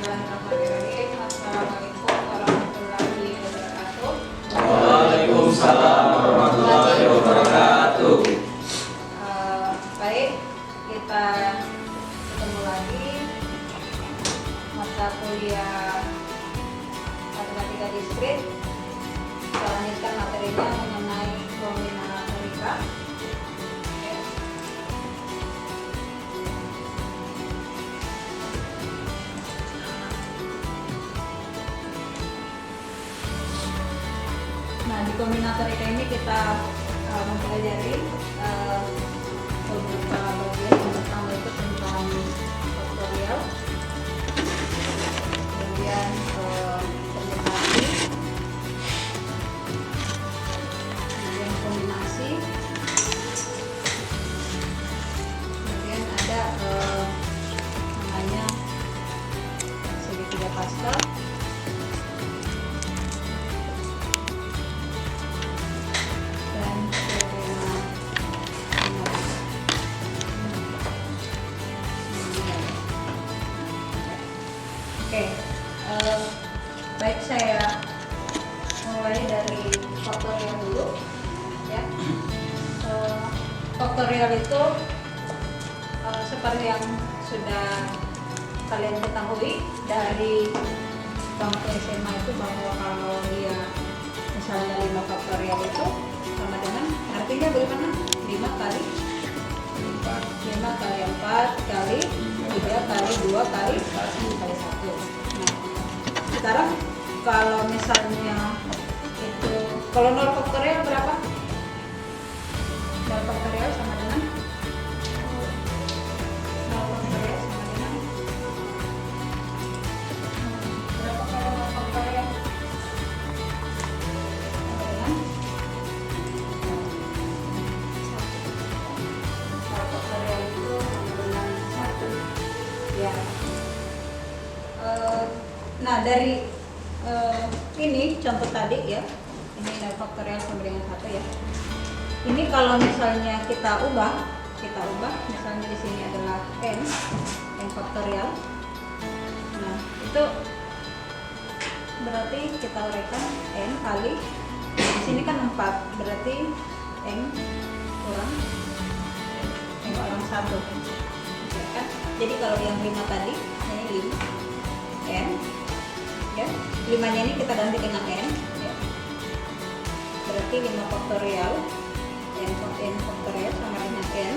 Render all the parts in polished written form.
Bismillahirrahmanirrahim. Assalamualaikum warahmatullahi wabarakatuh. Waalaikumsalam warahmatullahi wabarakatuh. Baik, kita ketemu lagi mata kuliah matematika diskrit. Kita lanjutkan materinya mengenai nominatorika. Nah, di kombinatorika ini kita mempelajari beberapa bagian. Yang pertama itu tentang faktorial, kemudian permutasi, kemudian kombinasi, kemudian ada namanya segitiga Pascal. Oke, baik, saya mulai dari faktorial dulu, ya. Faktorial itu seperti yang sudah kalian ketahui dari bangku SMA itu, bahwa kalau dia misalnya 5 faktorial itu sama dengan, artinya bagaimana? 5 kali 4 kali 3 kali 2 kali 1. Nah, sekarang kalau misalnya itu, kalau 0 faktorial berapa? 0 faktorial sama dengan 0 faktorial sama dengan berapa kalau 0 faktorial? Sama dengan 0 faktorial itu sama dengan 1, ya. Nah, dari ini contoh tadi, ya, ini 0 faktorial sama dengan 1, ya. Ini kalau misalnya kita ubah misalnya di sini adalah n faktorial. Nah, itu berarti kita uraikan n kali, di sini kan 4, berarti n kurang 1, ya kan? Jadi kalau yang 5 tadi ini 5 n, ya, 5-nya ini kita ganti dengan n, ya. Berarti 5 faktorial n faktorial sama dengan n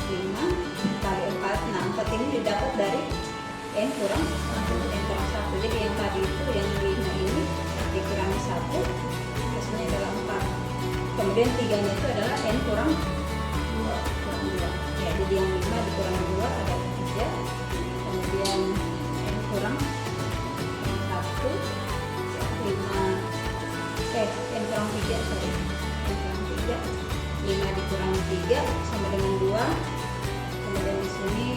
5 kali 4. Nah, 4 ini didapat dari n kurang 1. Jadi yang tadi itu, yang 5 ini dikurangi 1, hasilnya adalah 4. Kemudian 3-nya itu adalah n kurang 2. Ya, jadi yang 5 dikurangi 2 adalah 3. Kemudian n kurang 1, 5 n kurang 3, sorry, n kurang 3, 5 dikurangi 3 sama dengan 2. Kemudian di sini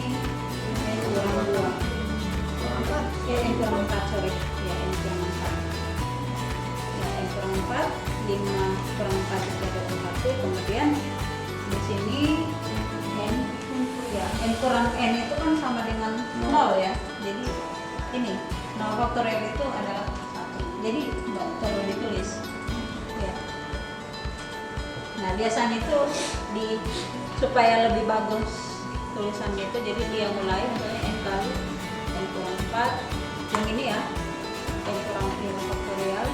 n kurang 2, n kurang 4, sorry, ya, n kurang 4, ya, n kurang 4, 5 kurang 4 itu adalah 1. Kemudian di sini n, ya, n kurang n itu kan sama dengan 0, ya. Jadi ini 0 faktorial itu adalah 1. Jadi nggak perlu ditulis, ya. Nah, biasanya itu supaya lebih bagus tulisannya itu, jadi dia mulai misalnya n kali n kurang 4, yang ini, ya, n kurang 5 faktorial,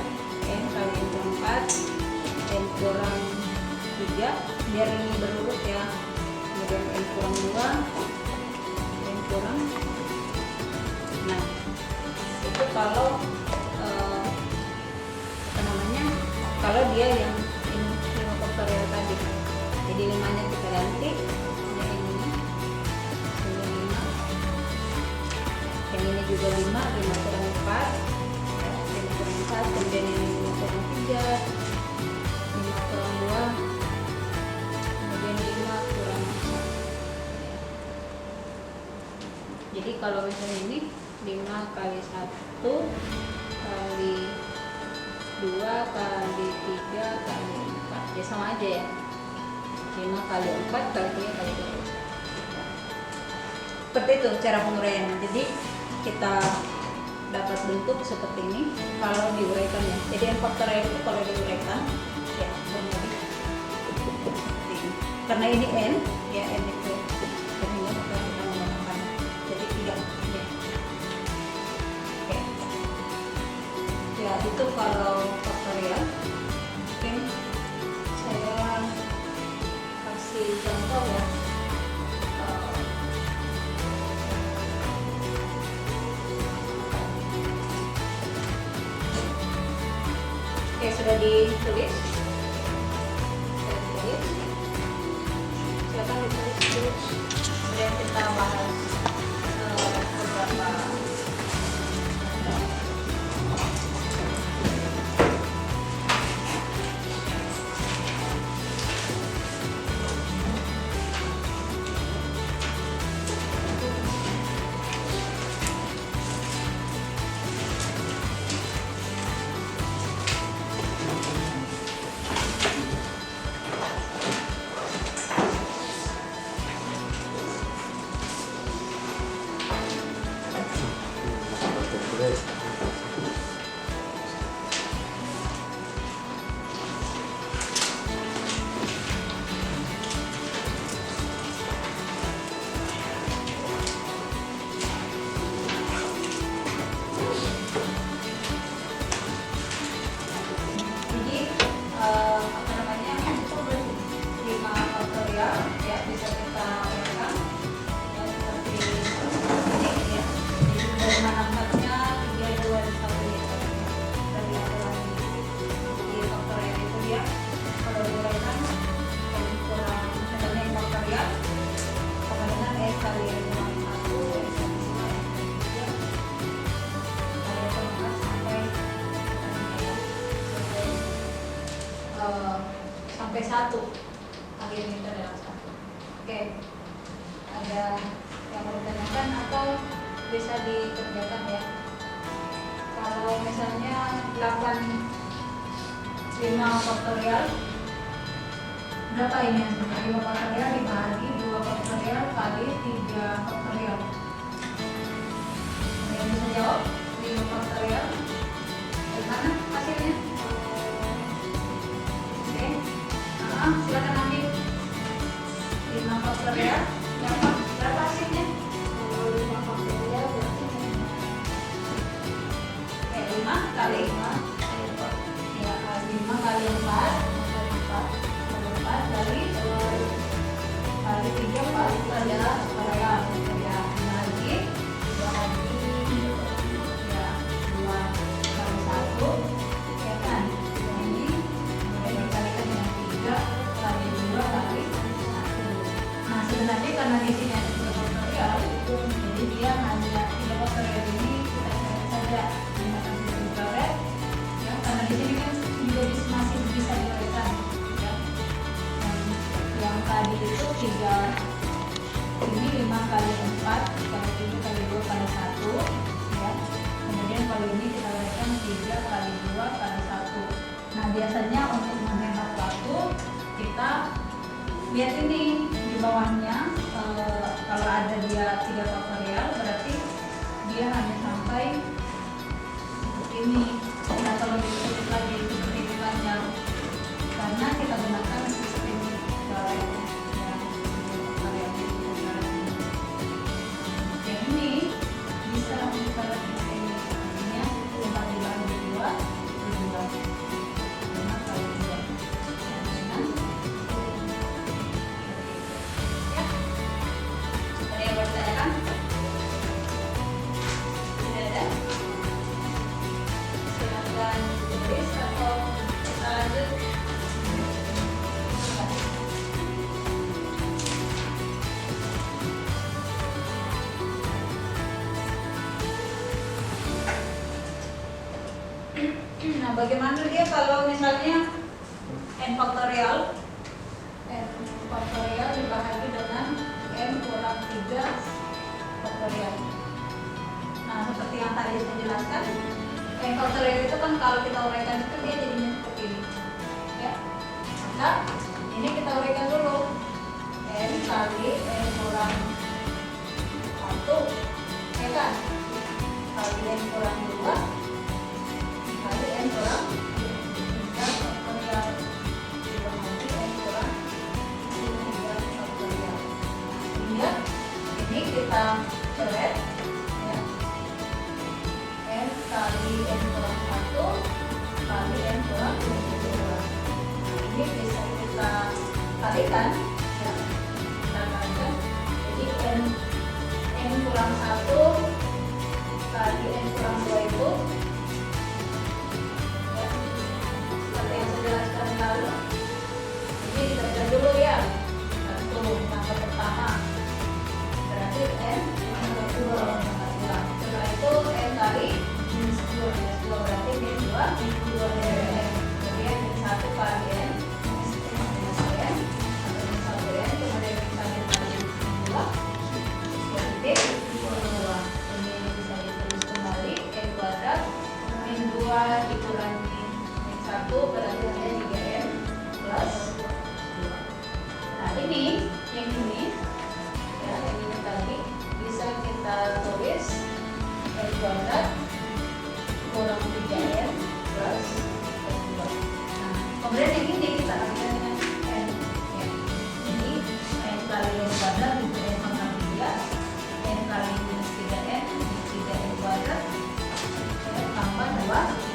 n kali n kurang 4, n kurang 3, biar ini berurut, ya. Kemudian n kurang 2, n kurang, nah, itu kalau kalau dia yang ini 5 faktorial tadi. Jadi 5-nya kita ganti, yang ini 5, yang ini juga 5 kurang 4, ya, 5 kurang 4, kemudian ini 5 kurang 3, 5 kurang 2, kemudian 5 kurang 1. Jadi kalau misalnya ini 5 kali 1 kali 2 kali 3 kali 4, ya sama aja, ya. 5 kali 4 kali 3 kali 2. Seperti itu cara penguraiannya. Jadi kita dapat bentuk seperti ini kalau diuraikan ya. Jadi n faktorial itu kalau diuraikan ya menjadi seperti ini. Karena ini n ya, n itu sehingga maka kita menggunakan jadi 3 ya. Oke. Ya itu kalau faktorial. Mungkin saya kasih contoh ya. Oke, sudah ditulis. Silakan ditulis dulu. Kemudian kita bahas beberapa. Apa namanya, 5 faktorial ya bisa kita uraikan ya, seperti ini ya. Jadi dari mana angkatnya 3, 2, dan 1 ya. Dari aturan di faktorial itu dia kalau diuraikan n kurang misalnya n faktorial sama dengan s kali n kurang 1 s sampai 1 akhirnya kita adalah 1. Oke, ada yang mau ditanyakan atau bisa dikerjakan ya. Kalau misalnya 5 faktorial berapa ini? 5 faktorial dibagi 2 faktorial kali 3 faktorial. Ada yang bisa jawab? 5 faktorial dari mana hasilnya? Silakan ambil 5 faktorial. Berapa hasilnya? 5 faktorial berarti 5 kali 5 ya, 5 kali 4 dari 3 adalah faktorial ya, lagi 2 ya, 2 kali 1 ya kan, ini kemudian dikalikan dengan 3 kali 2 kali 1. Nah sebenarnya karena di sini ada 3 faktorial, jadi dia hanya 3 faktorial ini kita cari saja menggunakan sistem coret ya, karena di sini kan juga masih bisa diuraikan ya. Yang tadi itu 3 ini 5 kali 4 kali 7 kali 2 kali 1 ya. Kemudian kalau ini kita uraikan 3 kali 2 kali 1. Nah biasanya untuk menghemat waktu kita lihat ini di bawahnya, kalau ada dia 3 faktorial berarti dia hanya sampai seperti ini. Nah kalau ditulis lagi seperti ini panjang karena kita gunakan sistem coret ya, faktorial yang ini bisa dicoret seperti ini. Artinya 5 dibagi 2 5 kali 2 dengan ya. Ada yang bertanyakan? Tidak ada? Silakan tulis atau kita lanjut. Nah, bagaimana dia kalau misalnya n faktorial dibahagi dengan n kurang 3 faktorial. Nah, seperti yang tadi saya jelaskan, n faktorial itu kan kalau kita uraikan itu dia jadinya seperti ini ya. Maka ini kita uraikan dulu, n kali n kurang 1 ya kan, kali n kurang kita coret ya. N kali N kurang 1 kali N kurang 2. Nah, ini bisa kita kalikan ya. Kita kalikan. Jadi N kurang 1 kali N kurang 2 itu ya, seperti yang saya jelaskan lalu. Jadi kita baca dulu ya. Satu angka pertama berarti N angka 2. Setelah itu N kali minus 2 berarti min 2 dari N. Kemudian min 1 kali N minus N atau min 1 N, kemudian min 1 kali 2 berarti 2. Ini bisa ditulis kembali N kuadrat min 2 dikurangi min 1 berarti ada 3N plus 2. Nah ini yang ini ya, yang ini tadi bisa kita tulis N kuadrat kurang 3N plus 2. Nah kemudian yang ini kita kalikan dengan N ya. Jadi N kali N kuadrat itu N pangkat 3, N kali minus 3N 3N kuadrat ya, tambah 2.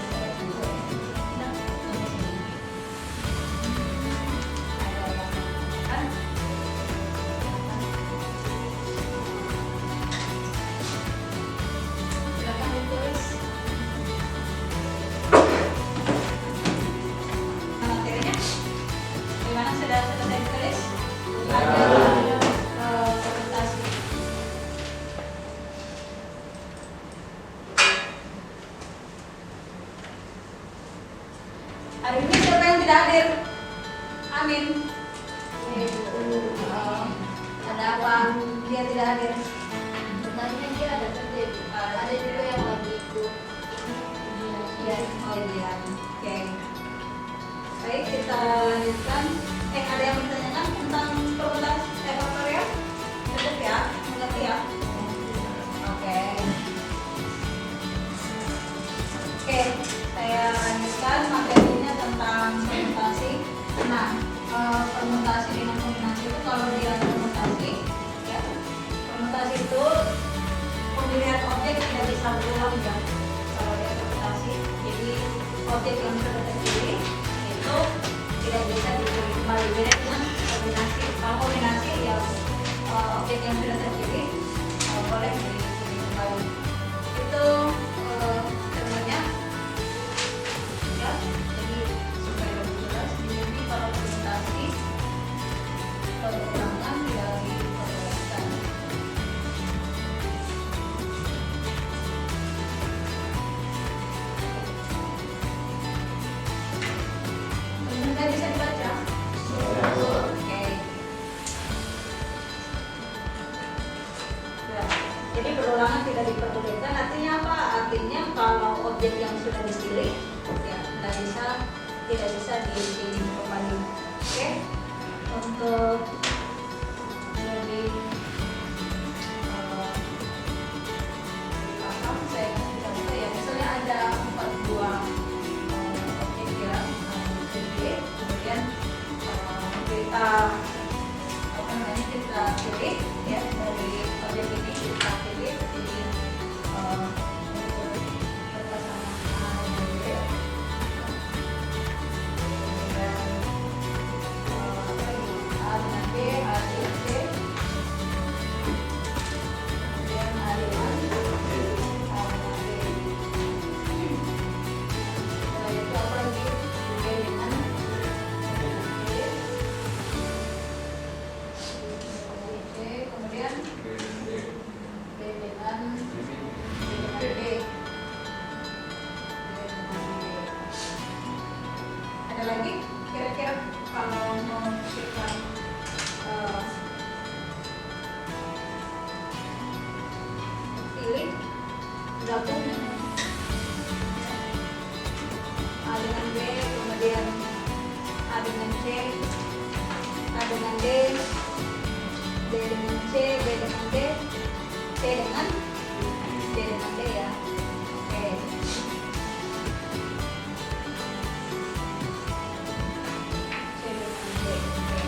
Hari ini siapa yang tidak hadir? Amin. Ada apa? Dia tidak hadir. Sebenarnya dia ada kerja, ada juga yang lagi ikut Iya, oh iya. Oke. Baik, kita lanjutkan. Ada yang bertanyakan tentang permulaan faktor ya? Cukup ya? Mengerti ya? Oke. Oke, saya lanjutkan materinya tentang permutasi. Nah, permutasi dengan kombinasi itu kalau dia permutasi, ya, permutasi itu pemilihan objek tidak bisa berulang ya. Kalau dia permutasi, jadi objek yang sudah terpilih itu tidak bisa dipilih kembali. Beda dengan kombinasi. Kalau kombinasi ya objek yang sudah terpilih boleh dipilih kembali. Itu contohnya ya. Jadi supaya lebih jelas di sini kalau permutasi perulangan tidak diperbolehkan. Benar bisa dibaca? Oke. Ya, jadi perulangan tidak diperbolehkan. Artinya apa? Artinya kalau objek yang sudah dipilih ya tidak bisa dipilih kembali. Oke. Untuk lebih paham saya kasih contoh ya. Misalnya ada 4 buah objek ya, kemudian kita kita pilih ya dari objek ini kita pilih jadi berpasangan A dan B. Kemudian A dengan B, A dengan C, kemudian A dengan A dengan B. Setelah itu apa lagi? B dengan C, kemudian B dengan D. Ada lagi kira-kira kalau mau kita pilih gabung A dengan B, kemudian A dengan C, A dengan D, D dengan C, B dengan D, C dengan D dengan D ya. Oke. C dengan D. Oke.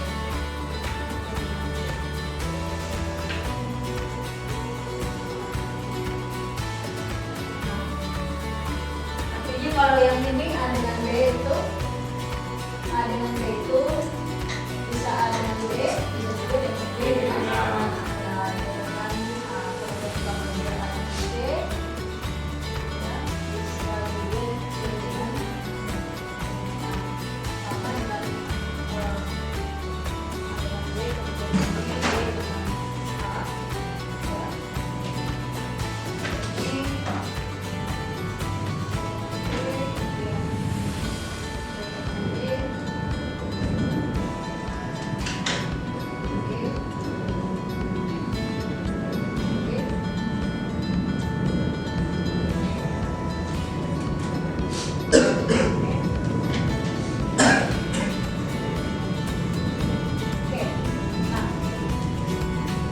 kalau yang ini A dengan B itu A dengan B itu bisa A dengan B, bisa juga dengan B dengan A. Nah, dengan pertemuan B A dengan B, ya, bisa juga dengan sama dengan A dengan B, kemudian B dengan A. Ya. Ini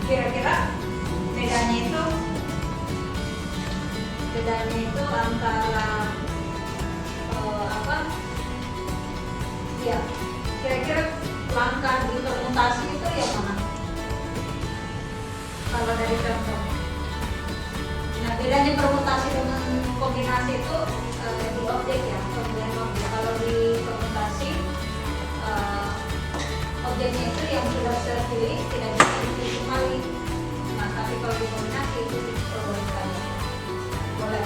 kira-kira bedanya itu antara apa ya, kira-kira langkah di permutasi itu yang mana kalau dari contoh? Nah, bedanya permutasi dengan kombinasi itu di objek ya, pemilihan objek. Kalau di permutasi objeknya itu yang sudah terpilih tidak bisa dipilih kembali. Nah, tapi kalau di kombinasi itu diperbolehkan. Boleh.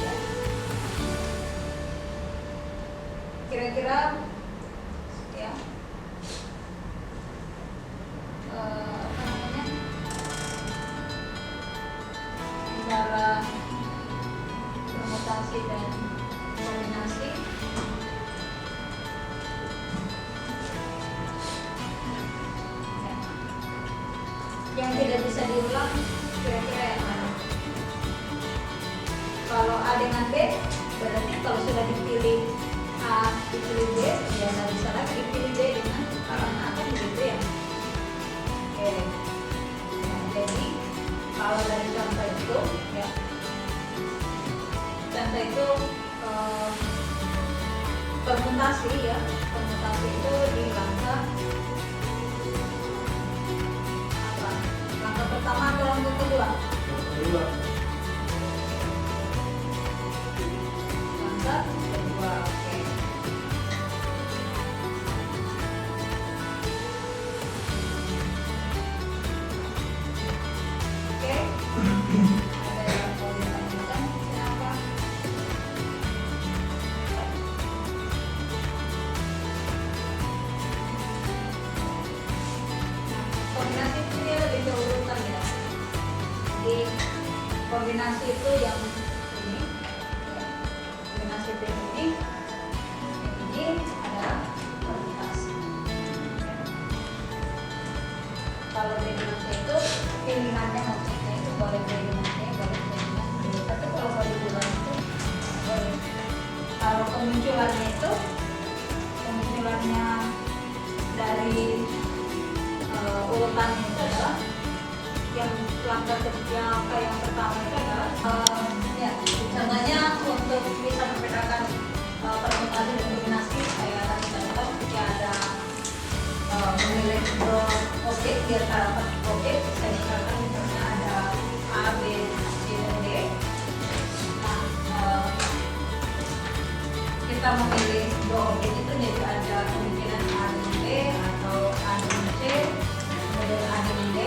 Ya. Kira-kira ya apa namanya, antara permutasi dan kombinasi yang tidak bisa diulang, kira-kira yang mana? Kalau A dengan B, berarti kalau sudah dipilih A dipilih B, ya nggak bisa lagi dipilih B dengan A kan begitu ya. Oke. Nah, jadi kalau dari contoh itu ya, contoh itu permutasi ya, permutasi itu di langkah apa? Langkah pertama atau langkah kedua? Langkah kedua. Oke. Oke. Ada yang mau ditanyakan? Siapa? Kombinasi itu dia lebih berurutan ya. Jadi kombinasi itu yang ini, ya. Kombinasi itu yang ini adalah permutasi. Ya. Kalau B dengan C itu pilihannya maksudnya itu boleh B dengan C, boleh B dengan D. Tapi kalau diulang itu boleh. Kalau kemunculannya dari urutannya itu adalah yang langkah yang pertama itu adalah ya, contohnya untuk bisa membedakan permutasi dan kombinasi, saya tadi contoh ketika ada memilih dua objek di antara empat objek, saya misalkan misalnya ada A, B, C, dan D. Nah, kita memilih dua objek itu jadi ada kemungkinan A dengan B atau A dengan C, kemudian A dengan D,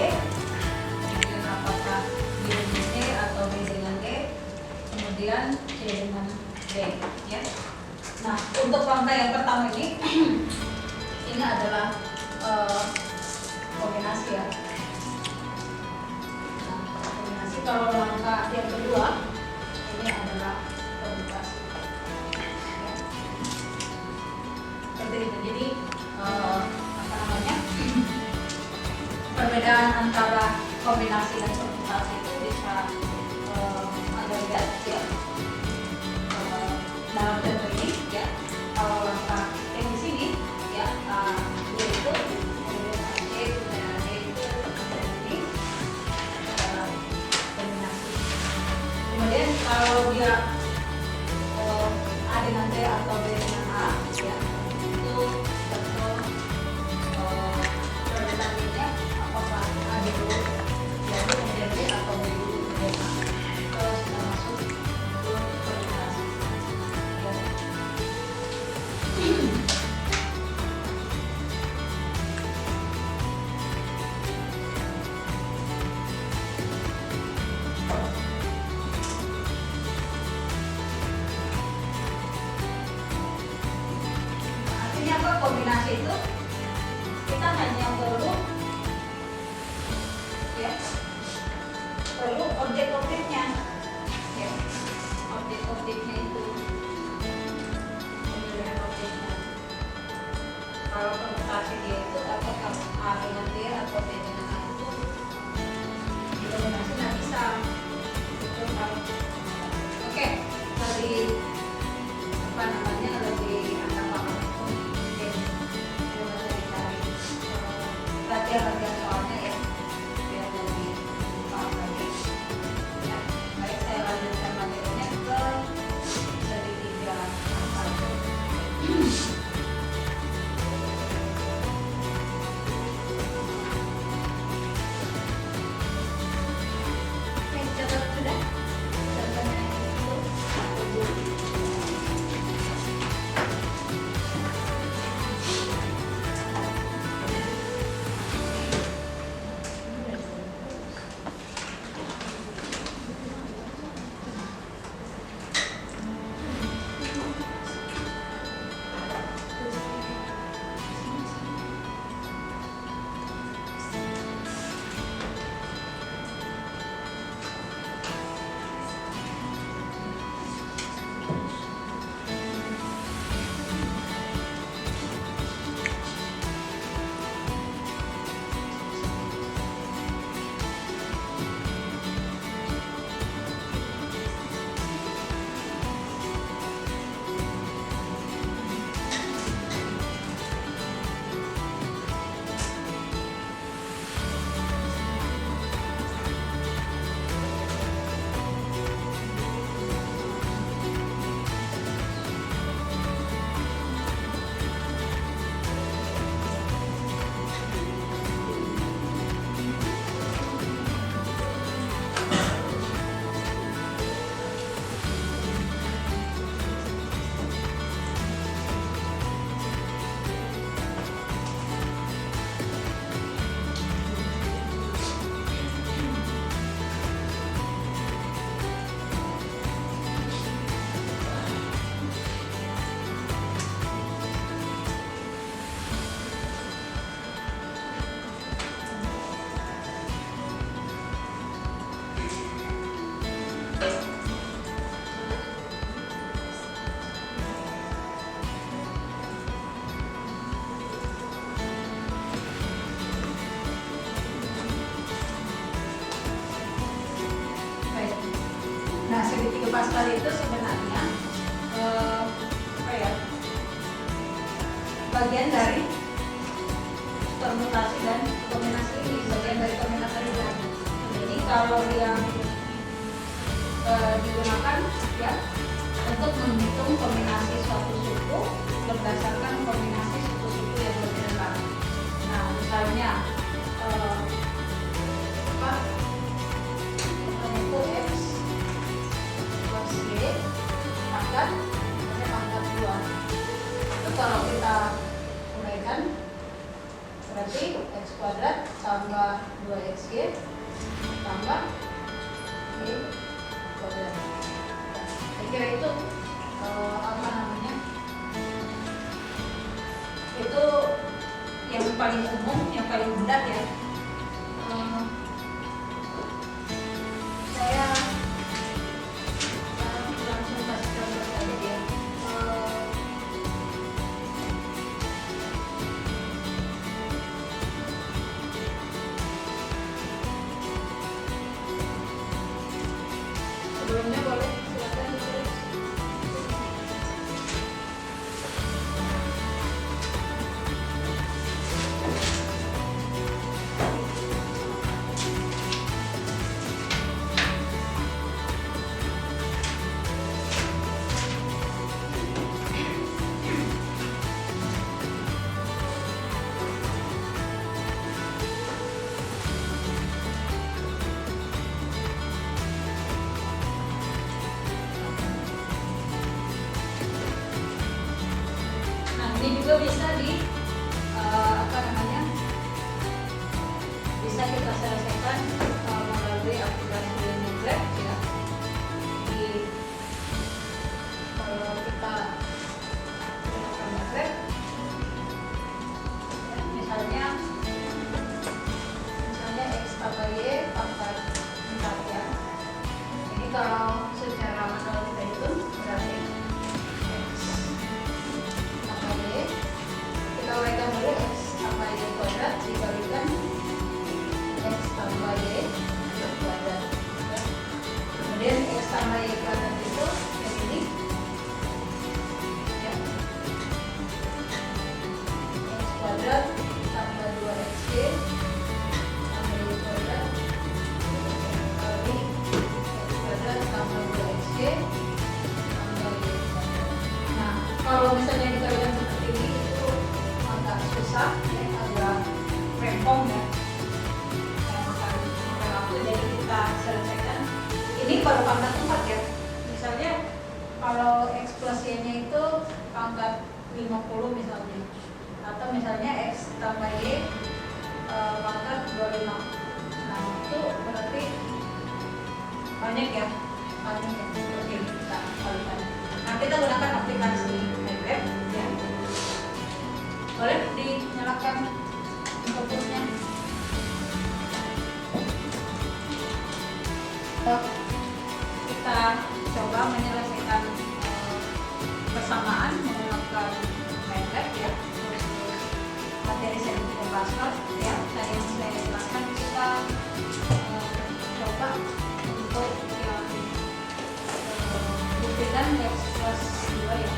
kemudian apakah B dengan C atau B dengan D, kemudian C dengan D, ya. Nah, untuk langkah yang pertama ini ini adalah kombinasi ya. Nah, kombinasi. Kalau langkah yang kedua ini adalah permutasi. Ya. Seperti itu. Jadi apa namanya? Perbedaan antara kombinasi dan permutasi itu bisa Anda lihat ya. Dalam contoh ini ya, kalau langkah yang di sini ya, yaitu kemudian C dan D itu ini adalah kombinasi. Kemudian kalau dia A dengan D atau B dengan A ya, itu contoh perbedaannya apakah A dulu jadi kemudian D atau B dulu kemudian A, kalau sudah masuk itu kombinasi. itu kita hanya perlu ya, perlu objek-objeknya ya, objek-objeknya itu pemilihan objeknya. Kalau permutasi dia itu apakah A dengan D atau D dengan A itu didominasi nggak bisa itu kalau oke lebih apa namanya lebih angka paham oke coba cari latihan soalnya ya biar lebih paham lagi ya. Baik, saya lanjutkan materinya ke segitiga angka. Catat sudah contohnya itu. Nah, segitiga Pascal itu sebenarnya apa ya, bagian dari permutasi dan kombinasi ini, bagian dari kombinasi dan jadi kalau yang digunakan ya untuk menghitung kombinasi suatu suku berdasarkan kombinasi suku-suku yang berbeda. Nah, misalnya itu X plus Y akan pakai pangkat 2. Itu kalau kita uraikan berarti X kuadrat tambah 2XY tambah Y kuadrat. Saya kira itu apa namanya, itu yang paling umum, yang paling mudah ya. Saya langsung kasih contoh saja ya. Sebelumnya boleh silakan ditulis. Ini juga bisa di apa namanya, bisa kita selesaikan melalui aplikasi Netlab ya. Di kalau kita gunakan Netlab kemudian X tambah Y kuadrat itu yang ini ya. X kuadrat tambah 2XY tambah Y kuadrat kali X kuadrat tambah 2XY tambah Y kuadrat. Nah, kalau misalnya dikalikan seperti ini itu agak susah ya, agak rempong ya. Jadi kita selesaikan ini baru pangkat 4 ya. Misalnya kalau X plus Y nya itu pangkat 50 misalnya, atau misalnya X tambah Y pangkat 25. Nah itu berarti banyak ya, seperti ini kita kalikan. Nah kita gunakan aplikasi MATLAB ya. Boleh dinyalakan komputernya. Kita coba menyelesaikan persamaan menggunakan MATLAB ya, materi Scientific Pascal ya. Tadi yang saya jelaskan kita coba untuk yang buktikan X plus 2 ya.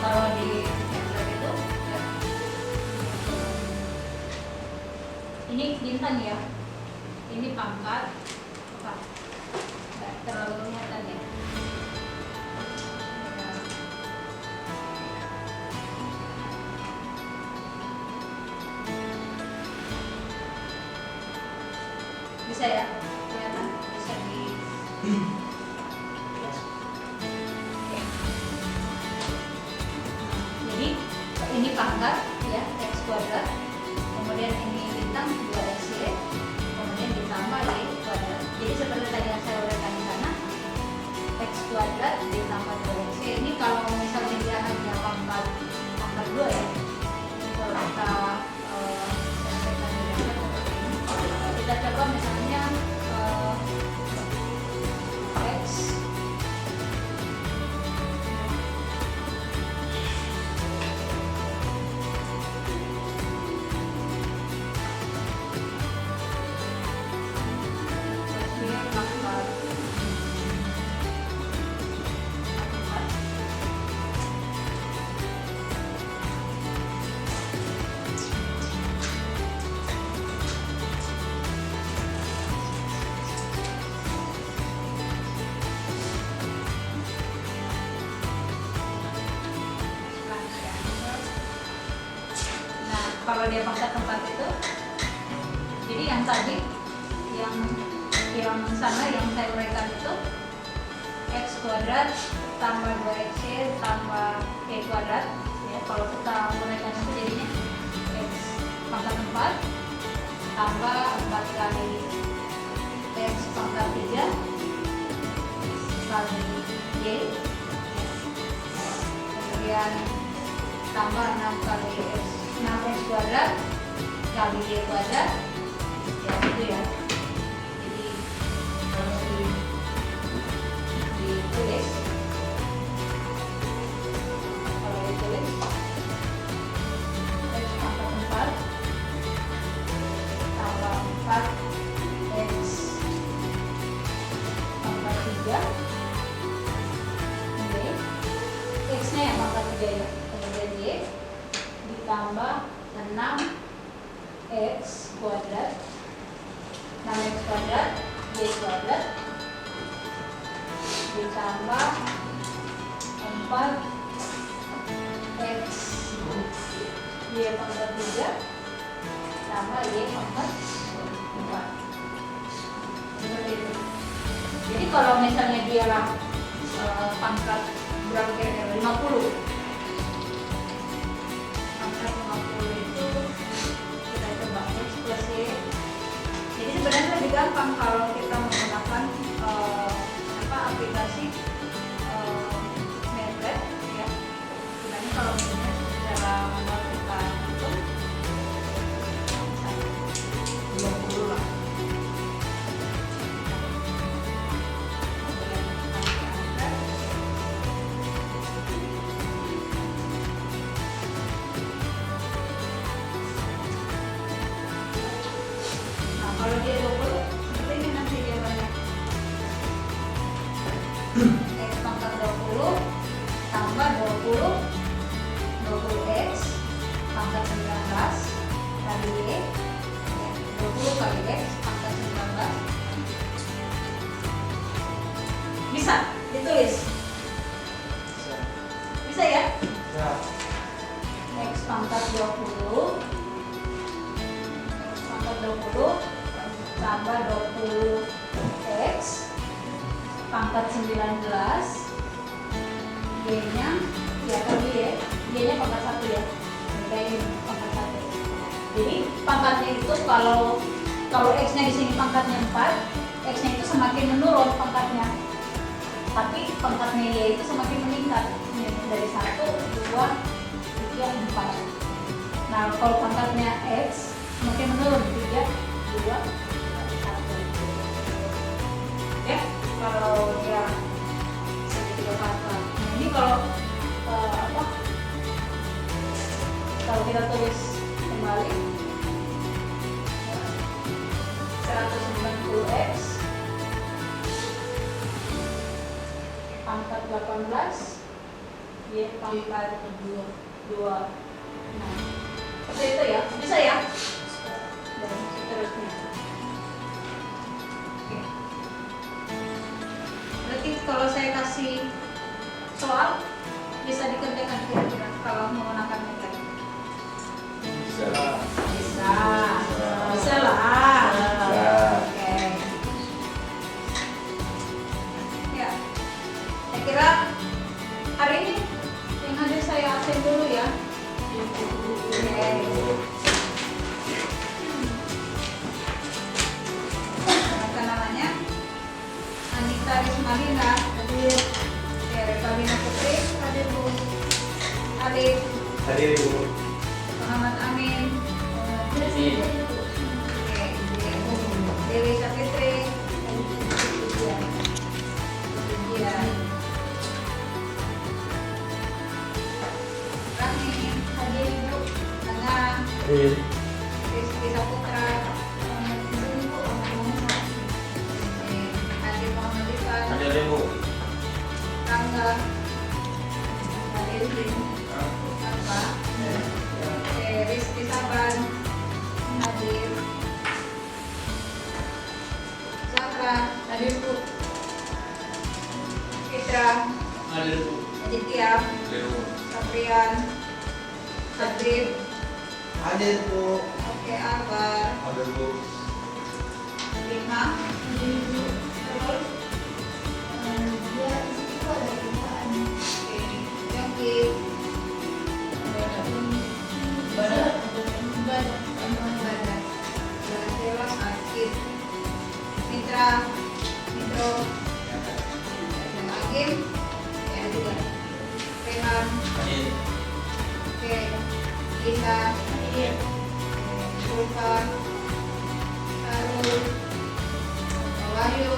Kalau di MATLAB itu ya. Ini bintang ya, ini pangkat apa? Nggak terlalu kelihatan ya. Bisa ya, kelihatan, bisa di ini pangkat ya, X kuadrat, kemudian ini bintang 2XY, kemudian ditambah Y kuadrat. Jadi seperti tadi yang saya uraikan di sana, X kuadrat ditambah 2XY. Ini kalau misalnya dia hanya pangkat 2 ya, kalau kita selesaikan dengan seperti ini, kita coba misalnya X kalau dia pangkat 4 itu, jadi yang tadi yang sana yang saya uraikan itu X kuadrat tambah 2XY tambah Y kuadrat ya. Kalau kita uraikan itu jadinya X pangkat 4 tambah 4 kali X pangkat 3 kali Y, kemudian tambah 6 kali X kuadrat kali Y kuadrat Ya gitu ya. Jadi kalau ditulis, kalau ditulis X pangkat 4 tambah 4 X pangkat 3 Y, X nya yang pangkat 3 ya, kemudian Y ditambah 6 X kuadrat, 6X kuadrat Y kuadrat ditambah 4 X Y pangkat 3 tambah Y pangkat 4. Seperti itu. Jadi kalau misalnya dia pangkat berapa kira-kira? 50. Pangkat 50 itu kita coba X plus Y. Jadi sebenarnya lebih gampang kalau kita menggunakan aplikasi MATLAB ya. Sebenarnya kalau misalnya secara manual kita hitung 20 lah. Nah, kalau dia 20 seperti ini nanti jawabannya. X pangkat 20 tambah 20X pangkat 19 kali Y ya, 20 kali X pangkat 19. Bisa ditulis? Bisa ya? X pangkat 20 X pangkat 20 tambah 20X pangkat 19 Y-nya ya kan Y-nya pangkat 1 ya. Kayak ini pangkat 1. Jadi pangkatnya itu kalau X-nya di sini pangkatnya 4, X-nya itu semakin menurun pangkatnya. Tapi pangkatnya Y itu semakin meningkat. Dari 1, 2, 3, 4. Nah, kalau pangkatnya X semakin menurun 3, 2, 1. Ya, kalau dia segitiga pangkat. Nah, ini kalau kalau kita tulis kembali 190X pangkat 18 Y pangkat 2. Nah, seperti itu ya, bisa ya? Dan seterusnya. Oke. Berarti kalau saya kasih soal bisa dikerjakan kira-kira kalau menggunakan metode. Bisa. Bisa. Bisa lah. Bisa. Oke. Ya. Saya kira hari ini yang hadir saya absen dulu ya. Oke. Apa namanya? Anita Rismalina hadir. Revalina Putri hadir Bu. Alif. Hadir Ibu. Muhammad Amin. Hadir. Oke. Dewi Sapitri. Ujian. Rani hadir Ibu. Tengah. Hadir. Rizky Saputra. Hadir Muhammad Rifat. Hadir Ibu. Rangga. Hadir apa? Rizky Saban. Hadir. Zahra. Hadir Bu. Fitra. Hadir Bu. Aditya. Hadir Bu. Saprian. Sadrib. Hadir Bu. Oke, Albar. Hadir Bu. Lima. Terus. Dia itu ada kebukaan. Oke. Yongki. Badan. Badan. Dewa Sakit. Mitra. Mitro. Agim. Ya juga. Rehan. Hadir. Oke. Lisa. Sulfa. Wahyu,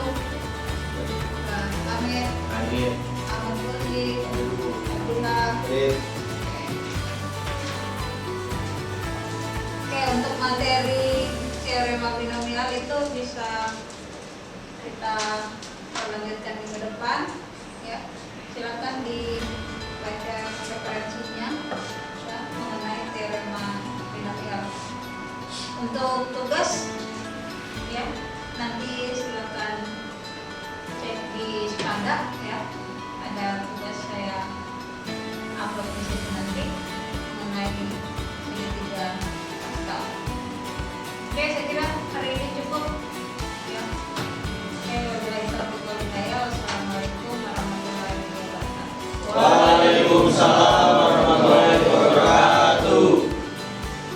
Amit, Adit. Ahmad Putri, Aduh. Abdullah. Adit. Oke, untuk materi teorema binomial itu bisa kita lanjutkan minggu depan. Ya, silakan dibaca referensinya ya, mengenai teorema binomial. Untuk tugas, ya nanti silakan cek di spanda ya. Ada tugas saya upload di situ.